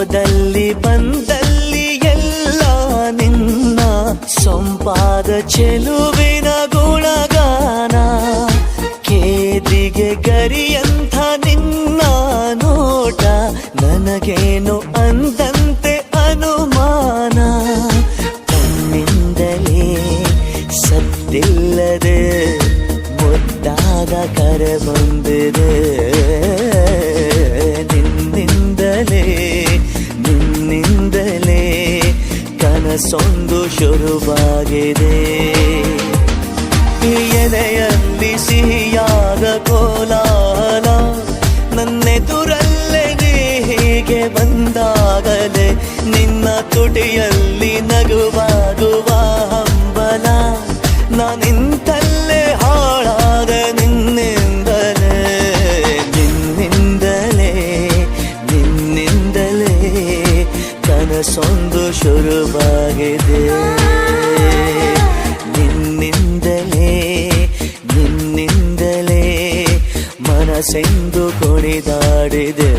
ಹೋದಲ್ಲಿ ಬಂದಲ್ಲಿ ಎಲ್ಲ ನಿನ್ನ ಸೊಂಪಾದ ಚೆಲುವಿನ ಗುಣಗಾನ. ಕೇದಿಗೆ ಗರಿಯಂಥ ನಿನ್ನ ನೋಟ ನನಗೇನು ಅಂದಂತೆ ಅನುಮಾನ. ಕಣ್ಣಿಂದಲೇ ಸದ್ದಿಲ್ಲದೆ ಮುದ್ದಾದ ಕರೆ ಬಂದಿದೆ. ನಿನ್ನಿಂದಲೇ ಕನಸೊಂದು ಶುರುವಾಗಿದೆ. ಎದೆಯಲ್ಲಿ ಸಿಹಿಯಾದ ಕೋಲಾಹಲ ನನ್ನೆದುರಲ್ಲೇ ನೀ ಹೀಗೆ ಬಂದಾಗಲೇ ನಿನ್ನ ತುಟಿಯಲ್ಲಿ ನಗುವಾಗುವ ಹಂಬಲ. ನಾನಿಂತಲ್ಲೇ ಹಾಳಾದ ನಿನ್ನಿಂದಲೇ ಕನಸೊಂದು ಶುರುವಾಗಿದೆ. ನಿನ್ನಿಂದಲೇ ಮನಸ್ಸೆಂದು ಕುಣಿದಾಡಿದೆ.